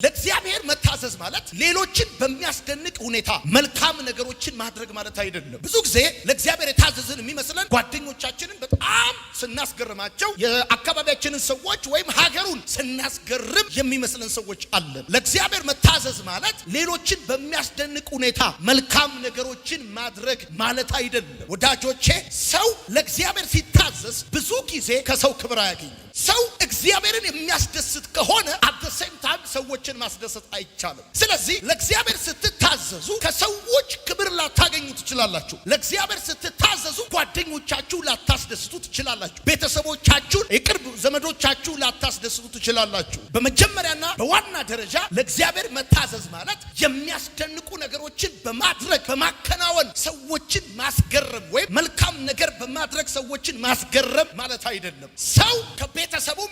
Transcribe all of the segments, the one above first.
ለእግዚአብሔር መታዘዝ ማለት ሌሎችን በሚያስደንቅ ሁኔታ መልካም ነገሮችን ማድረግ ማለት አይደለም። ብዙ ጊዜ ለእግዚአብሔር የታዘዝን የሚመስለን ጓደኞቻችንን በጣም ስናስገርማቸው የአካባቢያችንን ሰዎች ወይም ሀገሩን ስናስገርም የሚመስለን ሰዎች አለን። ለእግዚአብሔር መታዘዝ ማለት ሌሎችን በሚያስደንቅ ሁኔታ መልካም ነገሮችን ማድረግ ማለት አይደለም። ወዳጆቼ ሰው ለእግዚአብሔር ሲታዘዝ ብዙ ጊዜ ከሰው ክብር አያገኝም። ሰው እግዚአብሔርን የሚያስደስት ከሆነ አት ዘ ሴም ታይም ሰዎችን ማስደሰት አይቻልም። ስለዚህ ለእግዚአብሔር ስትታዘዙ ከሰዎች ክብር ላታገኙ ትችላላችሁ። ለእግዚአብሔር ስትታዘዙ ጓደኞቻችሁ ላታስደስቱ ትችላላችሁ። ቤተሰቦቻችሁን፣ የቅርብ ዘመዶቻችሁ ላታስደስቱ ትችላላችሁ። በመጀመሪያና በዋና ደረጃ ለእግዚአብሔር መታዘዝ ማለት የሚያስደንቁ ነገሮችን በማድረግ በማከናወን ሰዎችን ማስገረም ወይም መልካም ነገር በማድረግ ሰዎችን ማስገረም ማለት አይደለም። ሰው ከቤተሰቡም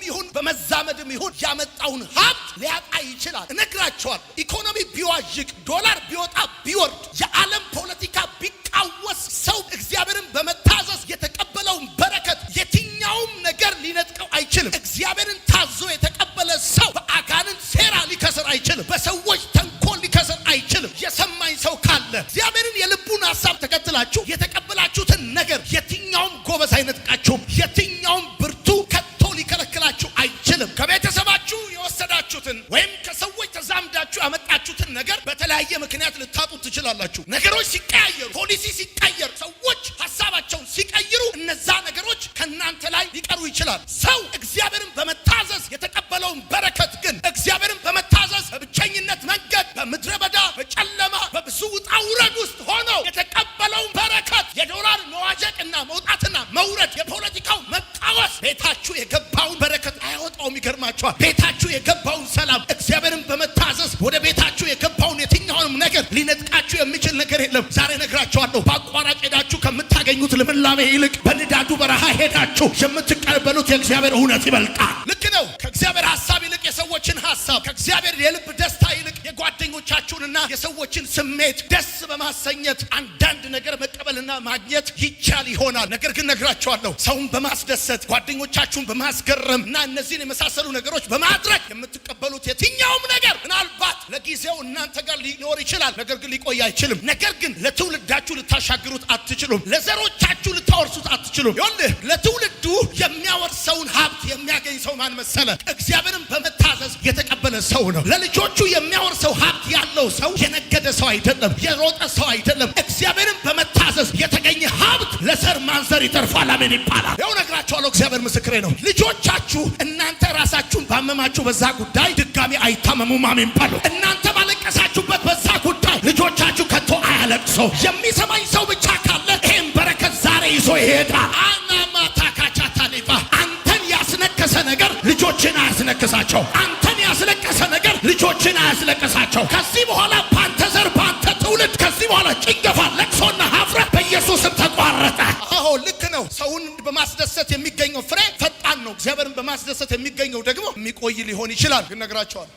ይሁን በመዛመድም ይሁን ያመጣውን ሀብት ሊያጣ ይችላል። እነግራቸዋለሁ። ኢኮኖሚ ቢዋዥቅ፣ ዶላር ቢወጣ ቢወርድ፣ የዓለም ፖለቲካ ቢቃወስ፣ ሰው እግዚአብሔርን በመታዘዝ የተቀበለውን በረከት የትኛውም ነገር ሊነጥቀው አይችልም። እግዚአብሔርን ታዞ የተቀበለ ሰው በአጋንንት ሴራ ሊከስር አይችልም። በሰዎች ተንኮል ሊከስር አይችልም። የሰማኝ ሰው ካለ እግዚአብሔርን የልቡን ሐሳብ ተከትላችሁ የተቀበላችሁትን ነገር የትኛውም ጎበዝ አይነጥቃችሁም። የትኛውም ብርቱ ከቶ ሊከለክላችሁ አይችልም። ከቤተሰባችሁ የወሰዳችሁትን ወይም ከሰዎች ተዛምዳችሁ ያመጣችሁትን ነገር በተለያየ ምክንያት ልታጡ ትችላላችሁ። ነገሮች ሲቀያየሩ፣ ፖሊሲ ሲቀየር፣ ሰዎች ሐሳባቸውን ሲቀይሩ እነዛ ነገሮች ከናንተ ላይ ሊቀሩ ይችላል። ሰው እግዚአብሔርን በመታዘዝ የተቀበለውን በረከት ግን እግዚአብሔርን በመታዘዝ በብቸኝነት መንገድ በምድረ በዳ በጨለማ በብዙ ውጣ ውረድ ውስጥ ሆኖ የተቀበለውን በረከት የዶላር መዋዠቅና መውጣትና መውረድ፣ የፖለቲካው መቃወስ ቤታችሁ የገባውን በረከት አያወጣውም። ይገርማችኋል። ቤታችሁ የገባውን ሰላም እግዚአብሔርን በመታዘዝ ወደ ቤታችሁ የገባውን የትኛውንም ነገር ሊነጥቃችሁ የሚችል ነገር የለም። ዛሬ ነግራችኋለሁ። በአቋራጭ ሄዳችሁ ከምታገኙት ልምላሜ ይልቅ በንዳዱ በረሃ ሄዳችሁ የምትቀበሉት የእግዚአብሔር እውነት ይበልጣል። ልክ ነው። ከእግዚአብሔር ሐሳብ ይልቅ የሰዎችን ሐሳብ፣ ከእግዚአብሔር የልብ ደስታ ይልቅ የጓደኞቻችሁንና የሰዎችን ስሜት ደስ በማሰኘት አንዳንድ ነገር መቀበልና ማግኘት ይቻል ይሆናል። ነገር ግን ነግራችኋለሁ፣ ሰውን በማስደሰት ጓደኞቻችሁን በማስገረም እና እነዚህን የመሳሰሉ ነገሮች በማድረግ የምትቀበሉት የትኛውም ነገር ምናልባት ለጊዜው እናንተ ጋር ሊኖር ይችላል፣ ነገር ግን ሊቆይ አይችልም። ነገር ግን ለትውልዳችሁ ልታሻግሩት አትችሉም። ለዘሮቻችሁ ልታወርሱት አትችሉም። ይኸውልህ ለትውልዱ የሚያወርሰውን ሀብት የሚያገኝ ሰው ማን መሰለ? እግዚአብሔርን በመታዘዝ የተቀበለ ሰው ነው። ለልጆቹ የሚያወርሰው ሀብት ያለው ሰው የነገደ ሰው አይደለም፣ የሮጠ ሰው አይደለም። እግዚአብሔርን በመታዘዝ የተገኘ ሀብት ለዘር ማንዘር ይተርፋል። አሜን ይባላል። ይኸው ነግራችኋለሁ። እግዚአብሔር ምስክሬ ነው። ልጆቻችሁ እናንተ ራሳችሁን ባመማችሁ በዛ ጉዳይ ድጋሚ አይታመሙም። አሜን ባሉ። እናንተ ባለቀሳችሁበት በዛ ጉዳይ ልጆቻችሁ ከቶ አያለቅሰው። የሚሰማኝ ሰው ብቻ ካለ ይሄን በረከት ዛሬ ይዞ ይሄዳል። አናማታካቻታሊፋ አንተን ያስነከሰ ነገር ልጆችን አያስነክሳቸው። አንተን ያስለቀሰ ነገር ልጆችን አያስለቅሳቸው። ከዚህ በኋላ ባንተ ዘር ባንተ ትውልድ ከዚህ በኋላ ጭንገፋ፣ ለቅሶና ሀፍረት በኢየሱስም ተቋረጠ። አዎ ልክ ነው። ሰውን በማስደሰት የሚገኘው ፍሬ ፈጣን ነው። እግዚአብሔርን በማስደሰት የሚገኘው ደግሞ የሚቆይ ሊሆን ይችላል። ግን ነግራቸዋለሁ፣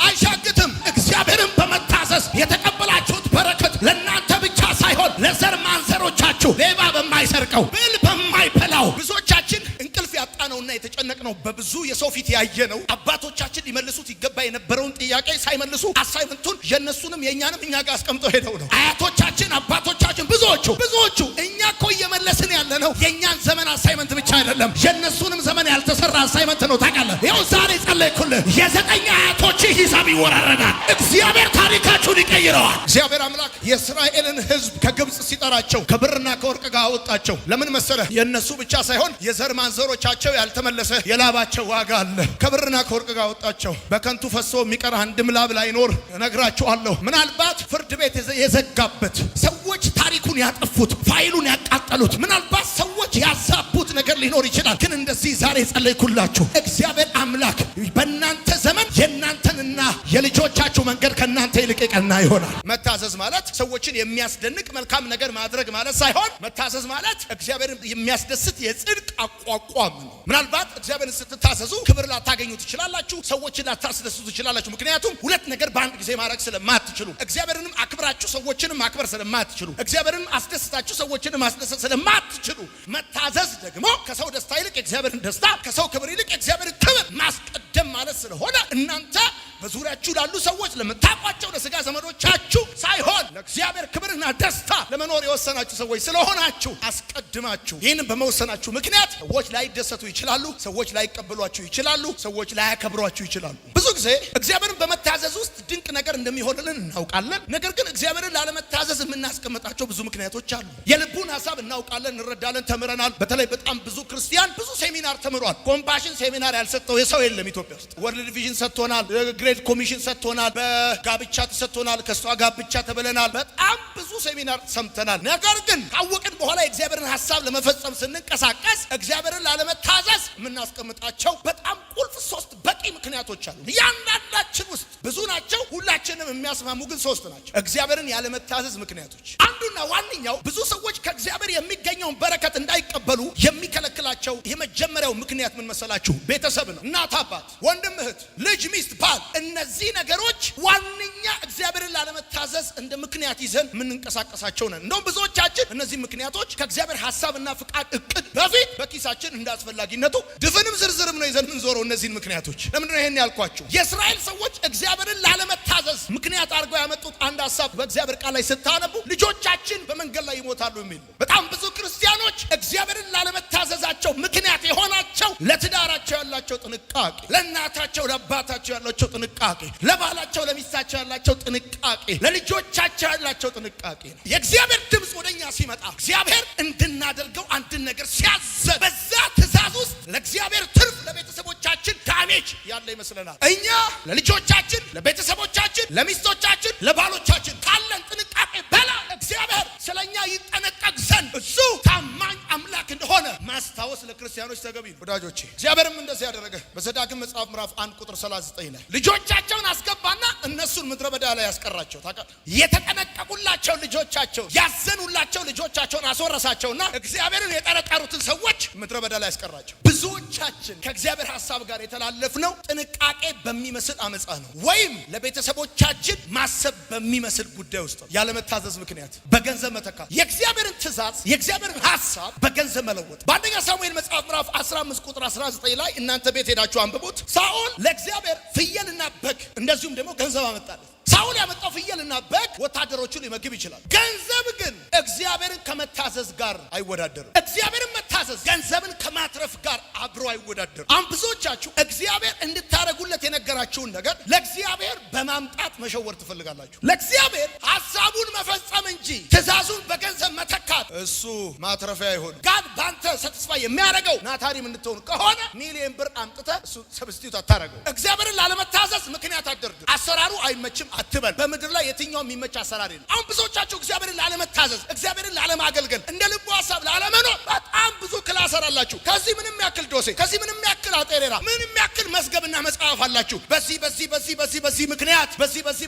አይሻግትም። እግዚአብሔርን በመታዘዝ የተቀበላችሁት በረከት ለእናንተ ብቻ ሳይሆን ለዘር ማንዘሮቻችሁ ሌባ በማይሰርቀው ብል በማይበላው ብዙዎቻችን እንቅልፍ ያጣነውና የተጨነቅነው በብዙ የሰው ፊት ያየነው አባቶቻችን ሊመልሱት ይገባ የነበረውን ጥያቄ ሳይመልሱ አሳይመንቱን የነሱንም የኛንም እኛ ጋር አስቀምጠው ሄደው ነው። አያቶቻችን አባቶቻችን ብዙዎቹ እኛ እኮ እየመለስን ያለነው የኛን ዘመን አሳይመንት ብቻ አይደለም፣ የነሱንም ዘመን ያልተሰራ አሳይመንት ነው። ታውቃለህ? ይኸው ዛሬ ጸለይኩልህ። የዘጠኝ አያቶች ሂሳብ ይወራረዳል። እግዚአብሔር ታሪካችሁን ይቀይረዋል። እግዚአብሔር አምላክ የእስራኤልን ሕዝብ ከግብጽ ሲጠራቸው ከብርና ከወርቅ ጋር አወጣቸው። ለምን መሰለህ? የነሱ ብቻ ሳይሆን የዘር ማንዘሮቻቸው ያልተመለሰ የላባቸው ዋጋ አለ። ከብርና ከወርቅ ጋር አወጣቸው። በከንቱ ፈሶ የሚቀር አንድም ላብ ላይኖር እነግራችኋለሁ። ምናልባት ፍርድ ቤት የዘጋበት ሰዎች ታሪኩን ያጠፉት ፋይሉን ያቃጠሉት ምናልባት ሰዎች ያዛቡት ነገር ሊኖር ይችላል። ግን እንደዚህ ዛሬ ጸለይኩላችሁ። እግዚአብሔር አምላክ በእናንተ ዘመን የእናንተንና የልጆቻችሁ መንገድ ከእናንተ ይልቅ የቀና ይሆናል። መታዘዝ ማለት ሰዎችን የሚያስደንቅ መልካም ነገር ማድረግ ማለት ሳይሆን መታዘዝ ማለት እግዚአብሔርን የሚያስደስት የጽድቅ አቋቋም ነው። ምናልባት እግዚአብሔርን ስትታዘዙ ክብር ላታገኙ ትችላላችሁ፣ ሰዎችን ላታስደስቱ ትችላላችሁ። ምክንያቱም ሁለት ነገር በአንድ ጊዜ ማድረግ ስለማትችሉ፣ እግዚአብሔርንም አክብራችሁ ሰዎችንም ማክበር ስለማትችሉ፣ እግዚአብሔርንም አስደስታችሁ ሰዎችንም ማስደሰት ስለማትችሉ፣ መታዘዝ ደግሞ ከሰው ደስታ ይልቅ የእግዚአብሔርን ደስታ፣ ከሰው ክብር ይልቅ የእግዚአብሔርን ክብር ማስቀደም ማለት ስለሆነ እናንተ በዙሪያችሁ ላሉ ሰዎች ለምታውቋቸው ለሥጋ ዘመዶቻችሁ ሳይሆን ለእግዚአብሔር ክብርና ደስታ ለመኖር የወሰናችሁ ሰዎች ስለሆናችሁ አስቀድማችሁ ይህንን በመወሰናችሁ ምክንያት ሰዎች ላይደሰቱ ይችላሉ፣ ሰዎች ላይቀበሏችሁ ይችላሉ፣ ሰዎች ላያከብሯችሁ ይችላሉ። ብዙ ጊዜ እግዚአብሔርን በመታዘዝ ውስጥ ድንቅ ነገር እንደሚሆንልን እናውቃለን። ነገር ግን እግዚአብሔርን ላለመታዘዝ የምናስቀምጣቸው ብዙ ምክንያቶች አሉ። የልቡን ሐሳብ እናውቃለን፣ እንረዳለን፣ ተምረናል። በተለይ በጣም ብዙ ክርስቲያን ብዙ ሴሚናር ተምሯል። ኮምፓሽን ሴሚናር ያልሰጠው የሰው የለም ኢትዮጵያ ውስጥ። ወርልድ ቪዥን ሰጥቶናል፣ ግሬድ ኮሚሽን ሰጥቶናል፣ በጋብቻ ተሰጥቶናል፣ ከሷ ጋብቻ ተብለናል። በጣም ብዙ ሴሚናር ሰምተናል። ነገር ግን ካወቅን በኋላ የእግዚአብሔርን ሐሳብ ለመፈጸም ስንንቀሳቀስ እግዚአብሔርን ላለመታዘዝ የምናስቀምጣቸው በጣም ቁልፍ 3 በቂ ምክንያቶች አሉ። እያንዳንዳችን ውስጥ ብዙ ናቸው፣ ሁላችንም የሚያስማሙ ግን 3 ናቸው እግዚአብሔርን ያለመታዘዝ ምክንያቶች። አንዱና ዋነኛው ብዙ ሰዎች ከእግዚአብሔር የሚገኘውን በረከት እንዳይቀበሉ የሚከለክላቸው የመጀመሪያው ምክንያት ምን መሰላችሁ? ቤተሰብ ነው። እናት፣ አባት፣ ወንድም፣ እህት፣ ልጅ፣ ሚስት፣ ባል። እነዚህ ነገሮች ዋነኛ እግዚአብሔርን ላለመታዘዝ እንደ ምክንያት ይዘን የምንንቀሳቀሳቸው ነን። እንደውም ብዙዎቻችን እነዚህ ምክንያቶች ከእግዚአብሔር ሐሳብና ፍቃድ እቅድ በፊት በኪሳችን እንዳስፈላጊነቱ ድፍንም ዝርዝርም ነው ይዘን የምንዞረው እነዚህን ምክንያቶች። ለምንድን ነው ይሄን ያልኳችሁ? የእስራኤል ሰዎች እግዚአብሔርን ላለመታዘዝ ምክንያት አድርገው ያመጡት አንድ ሐሳብ በእግዚአብሔር ቃል ላይ ስታነቡ ልጆቻችን በመንገድ ላይ ይሞታሉ የሚል። በጣም ብዙ ክርስቲያኖች እግዚአብሔርን ላለመታዘዛቸው ምክንያት የሆናቸው ለትዳራቸው ያላቸው ጥንቃቄ፣ ለእናታቸው ለአባታቸው ያላቸው ጥንቃቄ፣ ለባላቸው ለሚስታቸው ያላቸው ጥንቃቄ፣ ለልጆቻቸው ያላቸው ጥንቃቄ ነው። የእግዚአብሔር ድምፅ ወደኛ ሲመጣ እግዚአብሔር እንድናደርገው አንድን ነገር ሲያዘን በዛ ትእዛዝ ውስጥ ለእግዚአብሔር ትርፍ ለቤተሰቦቻችን ዳሜጅ ያለ ይመስለናል። እኛ ለልጆቻችን፣ ለቤተሰቦቻችን፣ ለሚስቶቻችን፣ ለባሎቻችን ካለን ጥንቃቄ በላይ እግዚአብሔር ስለኛ ይጠነቀቅ ዘንድ እሱ ታማኝ አምላክ እንደሆነ ማስታወስ ለክርስቲያኖች ተገቢ ነው። ወዳጆቼ እግዚአብሔርም እንደዚህ ያደረገ በዘዳግም መጽሐፍ ምዕራፍ 1 ቁጥር 39 ላይ ልጆቻቸውን አስገባና እነሱን ምድረ በዳ ላይ ያስቀራቸው። ታውቃለህ፣ የተጠነቀቁላቸው ልጆቻቸው፣ ያዘኑላቸው ልጆቻቸውን አስወረሳቸውና እግዚአብሔርን የጠረጠሩትን ሰዎች ምድረ በዳ ላይ ያስቀራቸው። ብዙዎቻችን ከእግዚአብሔር ሐሳብ ጋር የተላለፍነው ጥንቃቄ በሚመስል አመጻ ነው፣ ወይም ለቤተሰቦቻችን ማሰብ በሚመስል ጉዳይ ውስጥ ያለመታዘዝ ምክንያት በገንዘብ መተካት፣ የእግዚአብሔርን ትእዛዝ የእግዚአብሔርን ሐሳብ በገንዘብ መለወጥ። በአንደኛ ሳሙኤል መጽሐፍ ምዕራፍ 15 ቁጥር 19 ላይ እናንተ ቤት ሄዳችሁ አንብቡት። ሳኦል ለእግዚአብሔር ፍየልና በግ እንደዚሁም ደግሞ ገንዘብ አመጣለት። ሳኦል ያመጣው ፍየልና በግ ወታደሮቹን ሊመግብ ይችላል። ገንዘብ ግን እግዚአብሔርን ከመታዘዝ ጋር አይወዳደርም። እግዚአብሔርን መታዘዝ ገንዘብን ከማትረፍ ጋር አብሮ አይወዳደርም። አሁን ብዙዎቻችሁ እግዚአብሔር እንድታረጉለት የነገራችሁን ነገር ለእግዚአብሔር በማምጣት መሸወር ትፈልጋላችሁ። ለእግዚአብሔር ሐሳቡን መፈጸም እንጂ ትእዛዙን በገንዘብ መተካት እሱ ማትረፊያ አይሆንም። ጋድ ባንተ ሰትስፋይ የሚያደርገው ናታሪም እንድትሆኑ ከሆነ ሚሊዮን ብር አምጥተህ እሱ ሰብስቲዩት አታረገው። እግዚአብሔርን ላለመታዘዝ ምክንያት አትደርድር። አሰራሩ አይመችም አትበል። በምድር ላይ የትኛው የሚመች አሰራር የለም። አሁን ብዙዎቻችሁ እግዚአብሔርን ላለመታዘዝ፣ እግዚአብሔርን ላለማገልገል፣ እንደ ልቡ ሐሳብ ላለመኖር በጣም ብዙ ክላስ አላችሁ። ከዚህ ምንም ያክል ዶሴ፣ ከዚህ ምንም ያክል አጤሬራ፣ ምንም ያክል መዝገብና መጽሐፍ አላችሁ።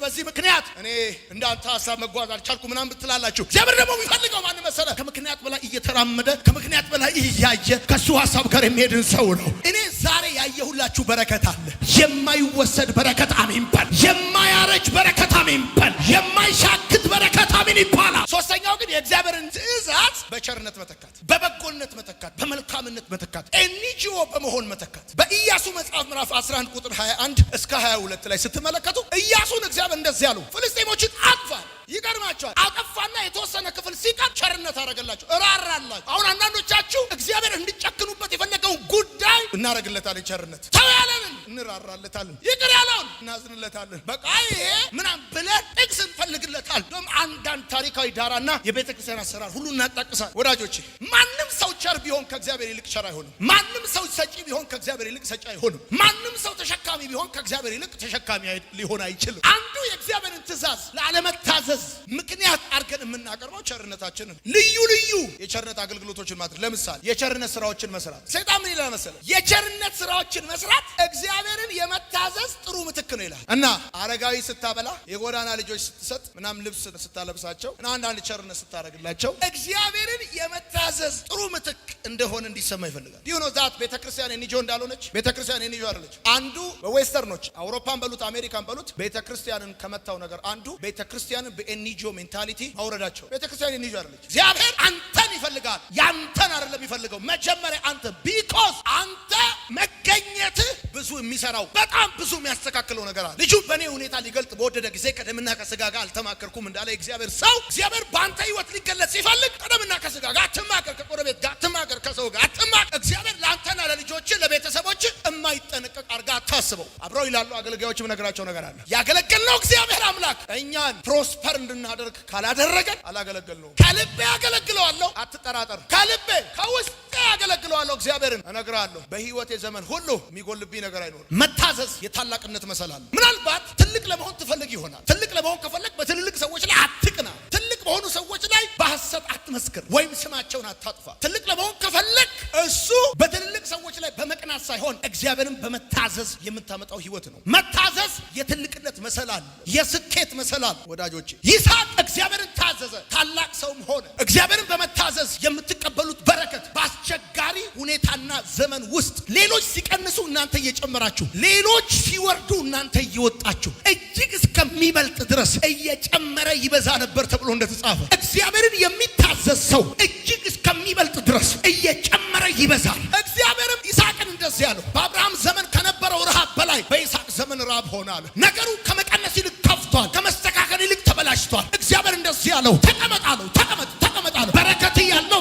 በዚህ ምክንያት እኔ እንዳንተ ሐሳብ መጓዝ አልቻልኩ ምናምን ብትላላችሁ። እግዚአብሔር ደግሞ የሚፈልገው ማን መሰለ? ከምክንያት በላይ እየተራመደ ከምክንያት በላይ እያየ ከሱ ሐሳብ ጋር የሚሄድን ሰው ነው። እኔ ዛሬ ያየሁላችሁ በረከት አለ። የማይወሰድ በረከት አሜን በል። የማያረጅ በረከት አሜን በል። የማይሻክት በረከት አሜን ይባላል። ሶስተኛው ግን የእግዚአብሔርን ትእዛዝ በቸርነት መተካት፣ በበጎነት መተካት፣ በመልካምነት መተካት፣ ኤንጂኦ በመሆን መተካት። በኢያሱ መጽሐፍ ምዕራፍ 11 ቁጥር 21 እስከ 22 ላይ ስትመለከቱ ኢያሱን እግዚአብሔር እንደዚህ ያሉ ፍልስጤሞችን አጥፋ። ይገርማቸዋል። አጠፋና የተወሰነ ክፍል ሲቀር ቸርነት አደረገላቸው፣ እራራላቸው። አሁን አንዳንዶቻችሁ እግዚአብሔር እንዲጨክኑበት የፈለገውን ጉዳይ እናረግለታለን። ቸርነት ተው ያለንን እንራራለታለን፣ ይቅር ያለውን እናዝንለታለን። በቃ ይሄ ምናምን ብለን ጥቅስ እንፈልግለታል። ደም አንዳንድ ታሪካዊ ዳራና የቤተ ክርስቲያን አሰራር ሁሉ እናጣቅሳል። ወዳጆቼ ማንም ሰው ቸር ቢሆን ከእግዚአብሔር ይልቅ ቸር አይሆንም። ማንም ሰው ሰጪ ቢሆን ከእግዚአብሔር ይልቅ ሰጪ አይሆንም። ማንም ሰው ተሸካሚ ቢሆን ከእግዚአብሔር ይልቅ ተሸካሚ ሊሆን አይችልም። አንዱ የእግዚአብሔርን ትእዛዝ ለአለመታዘዝ ምክንያት አድርገን የምናቀርበው ቸርነታችንን፣ ልዩ ልዩ የቸርነት አገልግሎቶችን ማድረግ። ለምሳሌ የቸርነት ስራዎችን መስራት። ሰይጣን ምን ይላል መሰለ? የቸርነት ስራዎችን መስራት እግዚአብሔርን የመታዘዝ ጥሩ ምትክ ነው ይላል። እና አረጋዊ ስታበላ፣ የጎዳና ልጆች ስትሰጥ፣ ምናምን ልብስ ስታለብሳቸው እና አንዳንድ ቸርነት ስታደርግላቸው እግዚአብሔርን የመታዘዝ ጥሩ ምትክ እንደሆነ እንዲሰማ ይፈልጋል። ዲዩ ኖ ዛት ቤተክርስቲያን ኤንጂኦ እንዳልሆነች። ቤተክርስቲያን ኤንጂኦ አይደለች። አንዱ በዌስተርኖች አውሮፓን በሉት አሜሪካን በሉት ቤተክርስቲያንን ከመታው ነገር አንዱ ቤተክርስቲያንን በኤንጂኦ ሜንታሊቲ አውረዳቸው። ቤተክርስቲያን ኤንጂኦ አይደለች። እግዚአብሔር አንተን ይፈልጋል? ያንተን አይደለም የሚፈልገው መጀመሪያ አንተ ቢኮዝ አንተ መገኘት ብዙ የሚሰራው በጣም ብዙ የሚያስተካክለው ነገር አለ። ልጁ በእኔ ሁኔታ ሊገልጥ በወደደ ጊዜ ከደምና ከስጋ ጋር አልተማከርኩም እንዳለ እግዚአብሔር ሰው እግዚአብሔር በአንተ ህይወት ሊገለጥ ሲፈልግ ከደምና ከስጋ ጋር አትማከር፣ ከጎረቤት ጋር አትማከር፣ ከሰው ጋር አትማከር። እግዚአብሔር ለአንተና ለልጆች ለቤተሰቦች የማይጠነቀቅ አድርጋ አታስበው። አብረው ይላሉ አገልጋዮችም ነገራቸው ነገር አለ። ያገለገልነው እግዚአብሔር አምላክ እኛን ፕሮስፐር እንድናደርግ ካላደረገን አላገለገልነውም። ከልቤ ያገለግለዋለሁ፣ አትጠራጠር። ከልቤ ከውስጥ ያገለግለዋለሁ። እግዚአብሔርን እነግራለሁ በህይወቴ ዘመን ሁሉ የሚጎልብኝ ነገር አይኖርም። መታዘዝ የታላቅነት መሰላል። ምናልባት ትልቅ ለመሆን ትፈልግ ይሆናል። ትልቅ ለመሆን ከፈለግ በትልልቅ ሰዎች ላይ አትቅና። ትልቅ በሆኑ ሰዎች ላይ በሐሰት አትመስክር ወይም ስማቸውን አታጥፋ። ትልቅ ለመሆን ከፈለግ እሱ በትልልቅ ሰዎች ላይ በመቅናት ሳይሆን እግዚአብሔርን በመታዘዝ የምታመጣው ህይወት ነው። መታዘዝ የትልቅነት መሰላል፣ የስኬት መሰላል። ወዳጆቼ ይስሐቅ እግዚአብሔርን ታዘዘ፣ ታላቅ ሰውም ሆነ። እግዚአብሔርን በመታዘዝ የምትቀበሉት በረከት በአስቸጋሪ ሁኔታና ዘመን ውስጥ ሌሎች ሲቀንሱ እናንተ እየጨመራችሁ፣ ሌሎች ሲወርዱ እናንተ እየወጣችሁ እጅግ እስከሚበልጥ ድረስ እየጨመረ ይበዛ ነበር ተብሎ እንደተጻፈ እግዚአብሔርን የሚታዘዝ ሰው እጅግ እስከሚበልጥ ድረስ እየጨመረ ይበዛል። እግዚአብሔርም ይስሐቅን እንደዚህ ያለው በአብርሃም ዘመን ከነበረው ረሃብ በላይ በይስሐቅ ዘመን ረሃብ ሆነ አለ። ነገሩ ከመቀነስ ይልቅ ከፍቷል፣ ከመስተካከል ይልቅ ተበላሽቷል። እግዚአብሔር እንደዚህ ያለው ተቀመጥ አለው። ተቀመጥ አለው። በረከት ያለው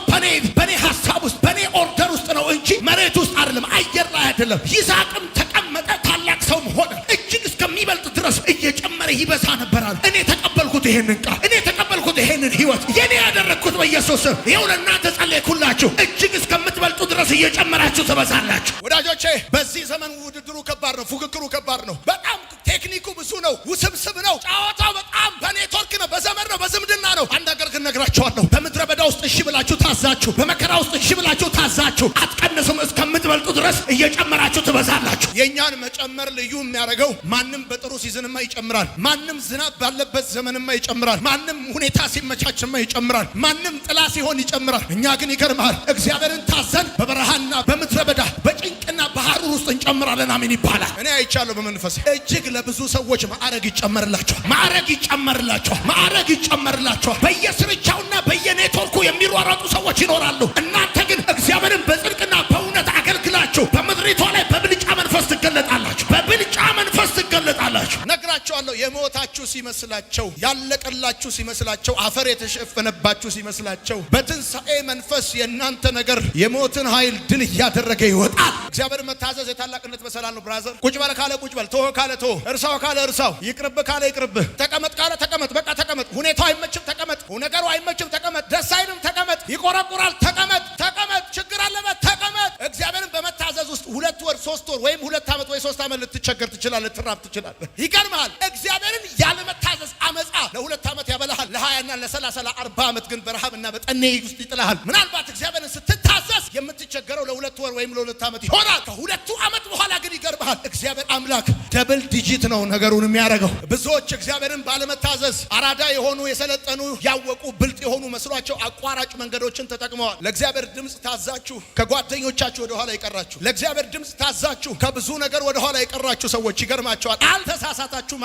በኔ ሐሳብ ውስጥ በኔ ኦርደር ውስጥ ነው እንጂ መሬት ውስጥ አይደለም፣ አየር ላይ አይደለም። ይስሐቅም ተቀመጠ፣ ታላቅ ሰውም ሆነ፣ እጅግ እስከሚበልጥ ድረስ እየጨመረ ይበዛ ነበር አለ። እኔ ተቀበልኩት ይሄንን ቃል፣ እኔ ተቀበልኩት ይሄንን ህይወት፣ የኔ ያደረግኩት በኢየሱስ ስም። ይኸው ለእናንተ ጸለይኩላችሁ። እጅግ እስከምትበልጡ ድረስ እየጨመራችሁ ትበዛላችሁ። ወዳጆቼ በዚህ ዘመን ውድድሩ ከባድ ነው፣ ፉክክሩ ከባድ ነው። በጣም ቴክኒኩ ብዙ ነው፣ ውስብስብ ነው። ጨዋታው በጣም በኔትወርክ ነው፣ በዘመን ነው፣ በዝምድና ነው። አንድ ነገር ግን ነግራችኋለሁ። በምድረ በዳ ውስጥ እሺ ብላችሁ ታዛችሁ፣ በመከራ ውስጥ እሺ ብላችሁ ታዛችሁ አትቀንሱም። እስከምትበልጡ ድረስ እየጨመራችሁ ትበዛላችሁ። የእኛን መጨመር ልዩ የሚያደርገው ማንም በጥሩ ሲዝንማ ይጨምራል፣ ማንም ዝናብ ባለበት ዘመንማ ይጨምራል፣ ማንም ሁኔታ ሲመቻችማ ይጨምራል፣ ማንም ጥላ ሲሆን ይጨምራል። እኛ ግን ይገርማል፣ እግዚአብሔርን ታዘን በበረሃና በምድረ በዳ በጭንቅና በሐሩር ውስጥ እንጨምራለን። አሜን ይባላል። እኔ አይቻለሁ በመንፈስ እጅግ ለብዙ ሰዎች ማዕረግ ይጨመርላቸዋል፣ ማዕረግ ይጨመርላቸዋል፣ ማዕረግ ይጨመርላቸዋል። በየስርቻውና በየኔትወርኩ የሚሯሯጡ ሰዎች ይኖራሉ። እናንተ ግን እግዚአብሔርን በጽድቅና በእውነት አገልግላችሁ በምድሪቷ ላይ በብልጫ መንፈስ ትገለጣላችሁ፣ በብልጫ መንፈስ ትገለጣላችሁ። ነግራችኋለሁ። የሞታችሁ ሲመስላቸው፣ ያለቀላችሁ ሲመስላቸው፣ አፈር የተሸፈነባችሁ ሲመስላቸው በትንሣኤ መንፈስ የእናንተ ነገር የሞትን ኃይል ድል እያደረገ ይወጣል። እግዚአብሔርን መታዘዝ የታላቅነት መሰላል ነው። ብራዘር ቁጭ በል ካለ ቁጭ በል፣ ተወው ካለ ተወው፣ እርሳው ካለ እርሳው፣ ይቅርብህ ካለ ይቅርብህ፣ ተቀመጥ ካለ ተቀመጥ፣ በቃ ተቀመጥ። ሁኔታው አይመችም ተቀመጥ፣ ነገሩ አይመችም ተቀመጥ፣ ደስ አይልም ተቀመጥ፣ ይቆረቁራል ተቀመጥ፣ ችግር አለበት ተቀመጥ። እግዚአብሔርን በመታዘዝ ውስጥ 2 ወር 3 ወር ወይም 2 ዓመት ወይ 3 ዓመት ልትቸገር ትችላለህ፣ ልትራብ ትችላለህ። ይገርምሃል፣ እግዚአብሔርን ያለመታዘዝ አመጻ ለ2 ዓመት ያበላሃል፣ ለ20 እና ለ30 ለ40 ዓመት ግን በረሃብና በጠኔ ውስጥ ይጥልሃል። ምናልባት እግዚአብሔርን ስትታዘዝ የምትቸገረው ለ2 ወር ወይም ለ2 ዓመት ይሆናል። ከ2 ዓመት በኋላ ግን ይገርምሃል፣ እግዚአብሔር አምላክ ደብል ዲጂት ነው ነገሩን የሚያደርገው። ብዙዎች እግዚአብሔርን ባለመታዘዝ አራዳ የሆኑ የሰለጠኑ ያወቁ ብልጥ የሆኑ መስሏቸው አቋራጭ መንገዶችን ተጠቅመዋል። ለእግዚአብሔር ድምፅ ታዛችሁ ከጓደኞቻችሁ ወደ ኋላ የቀራችሁ፣ ለእግዚአብሔር ድምፅ ታዛችሁ ከብዙ ነገር ወደ ኋላ የቀራችሁ ሰዎች ይገርማቸዋል። አልተሳሳታችሁም፣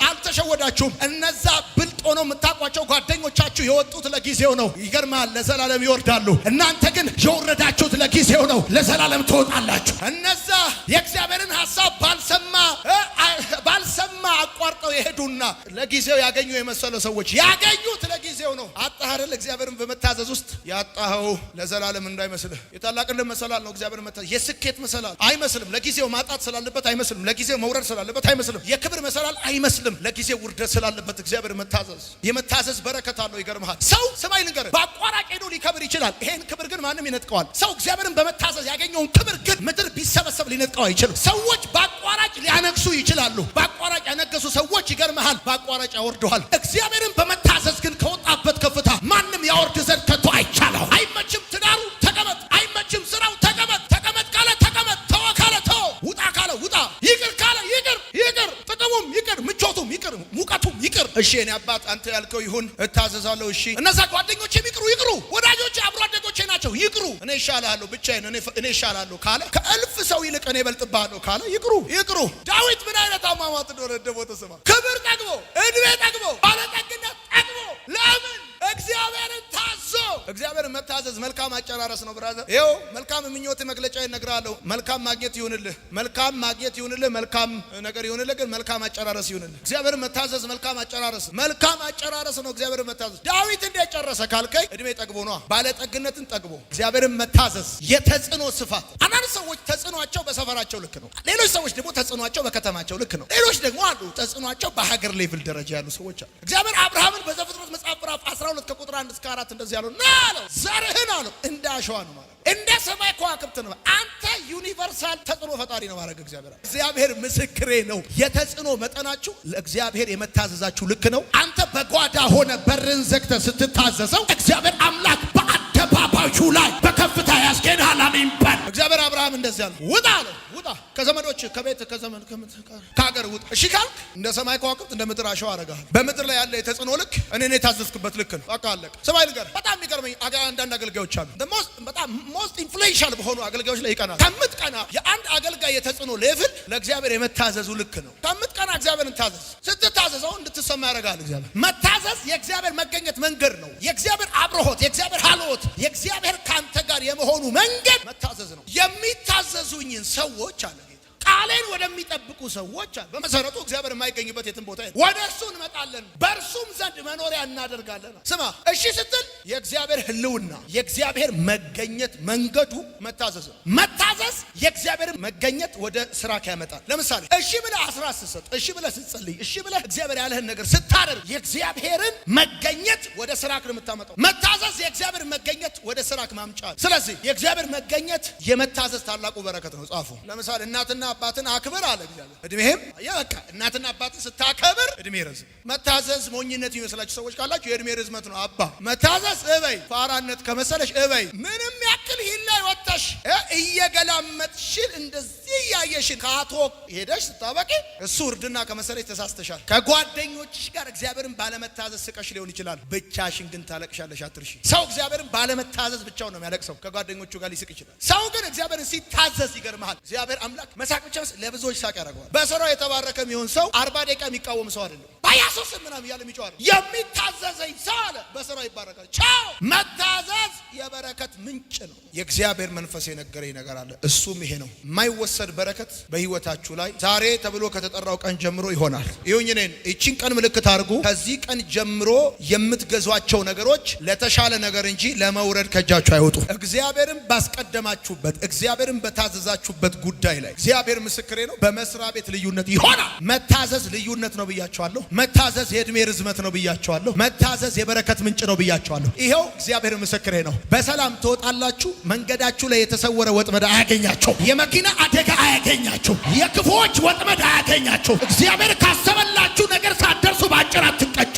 አልተሸወዳችሁም። እነዛ ብልጥ ሆነው የምታውቋቸው ጓደኞቻችሁ የወጡት ለጊዜው ነው፣ ይገርማል፣ ለዘላለም ይወርዳሉ። እናንተ ግን የወረዳችሁት ለጊዜው ነው፣ ለዘላለም ትወጣላችሁ። እነዛ የእግዚአብሔርን ሐሳብ ባልሰማ አቋርጠው የሄዱና ለጊዜው ያገኙ የመሰሉ ሰዎች ያገኙት ለጊዜው ነው። አጣህ አይደል? እግዚአብሔርን በመታዘዝ ውስጥ ያጣኸው ለዘላለም እንዳይመስልህ። የታላቅነት መሰላል ነው እግዚአብሔርን መታዘዝ። የስኬት መሰላል አይመስልም፣ ለጊዜው ማጣት ስላለበት አይመስልም፣ ለጊዜው መውረድ ስላለበት አይመስልም። የክብር መሰላል አይመስልም፣ ለጊዜው ውርደት ስላለበት እግዚአብሔር መታዘዝ። የመታዘዝ በረከት አለው። ይገርምሃል፣ ሰው ስማይ ልንገርህ፣ በአቋራጭ ሄዶ ሊከብር ይችላል። ይሄን ክብር ግን ማንም ይነጥቀዋል። ሰው እግዚአብሔርን በመታዘዝ ያገኘውን ክብር ግን ምድር ቢሰበሰብ ሊነጥቀው አይችልም። ሰዎች በአቋራጭ ሊያነግሱ ይችላሉ። በአቋራጭ ያነገሱ ሰዎች ይገርምሃል፣ በአቋራጭ ያወርደዋል። እግዚአብሔርን በመታዘዝ ግን ከወጣበት ከፍታ ማንም ያወርድ ዘንድ ከቶ አይቻለው። አይመችም ትዳሩ ተቀመጥ፣ አይመችም ስራው ተቀመጥ፣ ተቀመጥ ካለ ተቀመጥ፣ ተወ ካለ ተወ፣ ውጣ ካለ ውጣ፣ ይቅር ካለ ይቅር፣ ጥቅሙም ይቅር፣ ምቾቱም ይቅር፣ ሙቀቱም ይቅር። እሺ እኔ አባት አንተ ያልከው ይሁን እታዘዛለሁ። እሺ እነዛ ጓደኞቼም ይቅሩ፣ ወዳጆቼ አብሮ አደጎቼ ናቸው ይቅሩ፣ እኔ ይሻላለሁ፣ ብቻዬን እኔ ይሻላለሁ ካለ፣ ከእልፍ ሰው ይልቅ እኔ እበልጥብሃለሁ ካለ ይቅሩ። ዳዊት ምን አይነት አሟሟት እንደሆነ ደግሞ ተሰማ። ክብር ጠግቦ፣ እድሜ ጠግቦ፣ ባለጠግነት ጠግቦ፣ ለምን እግዚአብሔርን ታዞ። እግዚአብሔርን መታዘዝ መልካም አጨራረስ ነው ብራዘር። ይኸው መልካም ምኞት መግለጫ ይነግራለሁ። መልካም ማግኘት ይሁንልህ፣ መልካም ማግኘት ይሁንልህ፣ መልካም ነገር ይሁንልህ፣ ግን መልካም አጨራረስ ይሁንልህ። እግዚአብሔር መታዘዝ መልካም አጨራረስ ነው። እግዚአብሔር መታዘዝ ዳዊት እንዴት ጨረሰ ካልከኝ እድሜ ጠግቦ ነው፣ ባለጠግነትን ጠግቦ። እግዚአብሔርን መታዘዝ የተጽዕኖ ስፋት። አንዳንድ ሰዎች ተጽዕኖአቸው በሰፈራቸው ልክ ነው። ሌሎች ሰዎች ደግሞ ተጽዕኖአቸው በከተማቸው ልክ ነው። ሌሎች ደግሞ አሉ ተጽዕኖአቸው በሀገር ሌቭል ደረጃ ያሉ ሰዎች አሉ። እግዚአብሔር አብርሃምን በዘፍጥረት መጽሐፍ ምዕራፍ 12 ከቁጥር 1 እስከ 4 እንደዚህ ያለው ና አለው ዘርህን አለው እንደ አሸዋ ነው ማለት እንደ ሰማይ ከዋክብት ነው። አንተ ዩኒቨርሳል ተጽዕኖ ፈጣሪ ነው ማለት እግዚአብሔር ምስክሬ ነው። የተጽዕኖ መጠናችሁ ለእግዚአብሔር የመታዘዛችሁ ልክ ነው። አንተ በጓዳ ሆነ በርን ዘግተህ ስትታዘዘው እግዚአብሔር አምላክ በአደባባዩ ላይ በከፍታ ያስገድሃል። አሜን በል። እግዚአብሔር አብርሃም እንደዚህ አለ፣ ውጣ አለው። ውጣ ከዘመዶች ከቤት ከዘመን ከሀገር ውጣ። እሺ ካልክ እንደ ሰማይ ከዋክብት እንደ ምድር አሸዋ አደርግሃለሁ። በምድር ላይ ያለ የተጽዕኖ ልክ እኔ የታዘዝክበት ልክ ነው። በቃ አለቀ። ሰማይ ልንገርህ፣ በጣም የሚገርመኝ አንዳንድ አገልጋዮች አሉ በጣም ሞስት ኢንፍሉዌንሻል በሆኑ አገልጋዮች ላይ ይቀናል። ከምትቀና የአንድ አገልጋይ የተጽዕኖ ሌቭል ለእግዚአብሔር የመታዘዙ ልክ ነው። ከምትቀና እግዚአብሔርን ታዘዝ። ስትታዘዘው እንድትሰማ ያደርጋል። እግዚአብሔር መታዘዝ የእግዚአብሔር መገኘት መንገድ ነው። የእግዚአብሔር አብሮሆት፣ የእግዚአብሔር ሀልዎት፣ የእግዚአብሔር ካንተ ጋር የመሆኑ መንገድ መታዘዝ ነው። የሚታዘዙኝን ሰዎች አለ ቃሌን ወደሚጠብቁ ሰዎች አለ። በመሰረቱ እግዚአብሔር የማይገኝበት የትም ቦታ የለም። ወደ እሱ እንመጣለን፣ በእርሱም ዘንድ መኖሪያ እናደርጋለን። ስማ፣ እሺ ስትል የእግዚአብሔር ህልውና የእግዚአብሔር መገኘት መንገዱ መታዘዝ ነው። መታዘዝ የእግዚአብሔር መገኘት ወደ ስራ ያመጣል። ለምሳሌ እሺ ብለህ አስራት ስትሰጥ፣ እሺ ብለህ ስትጸልይ፣ እሺ ብለህ እግዚአብሔር ያለህን ነገር ስታደርግ የእግዚአብሔርን መገኘት ወደ ስራክ ነው የምታመጣው። መታዘዝ የእግዚአብሔር መገኘት ወደ ስራክ ማምጫ። ስለዚህ የእግዚአብሔር መገኘት የመታዘዝ ታላቁ በረከት ነው። ጻፉ። ለምሳሌ እናትና አባትን አክብር አለ እግዚአብሔር። እድሜህም በቃ እናትና አባትን ስታከብር እድሜ ረዝም። መታዘዝ ሞኝነት ይመስላችሁ ሰዎች ካላችሁ የእድሜ ርዝመት ነው። አባ መታዘዝ እበይ፣ ፋራነት ከመሰለሽ እበይ። ምንም ያክል ሂል ላይ ወጣሽ እየገላመጥሽን እንደዚህ ያየሽን ካቶ ሄደሽ ስታበቂ እሱ እርድና ከመሰለሽ ተሳስተሻል። ከጓደኞችሽ ጋር እግዚአብሔርን ባለመታዘዝ ስቀሽ ሊሆን ይችላል። ብቻሽን ግን ታለቅሻለሽ። አትርሺ። ሰው እግዚአብሔርን ባለመታዘዝ ብቻውን ነው የሚያለቅሰው። ከጓደኞቹ ጋር ሊስቅ ይችላል። ሰው ግን እግዚአብሔርን ሲታዘዝ ይገርምሃል። እግዚአብሔር አምላክ መሳቅ ብቻ ለብዙዎች ሳቅ ያደርገዋል። በስራው የተባረከ የሚሆን ሰው 40 ደቂቃ የሚቃወም ሰው አይደለም። ባያሶስ ምናምን እያለ የሚጮህ የሚታዘዘኝ ሰው አለ በስራው ይባረካል። ቻው። መታዘዝ የበረከት ምንጭ ነው። የእግዚአብሔር መንፈስ የነገረኝ ነገር አለ። እሱም ይሄ ነው። የማይወሰድ በረከት በህይወታችሁ ላይ ዛሬ ተብሎ ከተጠራው ቀን ጀምሮ ይሆናል። ይሁን እኔን እቺን ቀን ምልክት አድርጉ። ከዚህ ቀን ጀምሮ የምትገዟቸው ነገሮች ለተሻለ ነገር እንጂ ለመውረድ ከእጃችሁ አይወጡ። እግዚአብሔርን ባስቀደማችሁበት፣ እግዚአብሔርን በታዘዛችሁበት ጉዳይ ላይ እግዚአብሔር ምስክሬ ነው። በመስሪያ ቤት ልዩነት ይሆናል። መታዘዝ ልዩነት ነው ብያቸዋለሁ። መታዘዝ የእድሜ ርዝመት ነው ብያቸዋለሁ። መታዘዝ የበረከት ምንጭ ነው ብያቸዋለሁ። ይሄው እግዚአብሔር ምስክሬ ነው። በሰላም ትወጣላችሁ። መንገዳችሁ ላይ የተሰወረ ወጥመድ አያገኛችሁ። የመኪና አደጋ አያገኛችሁ። የክፉዎች ወጥመድ አያገኛችሁ። እግዚአብሔር ካሰበላችሁ ነገር ሳትደርሱ ባጭር አትንቀጩ።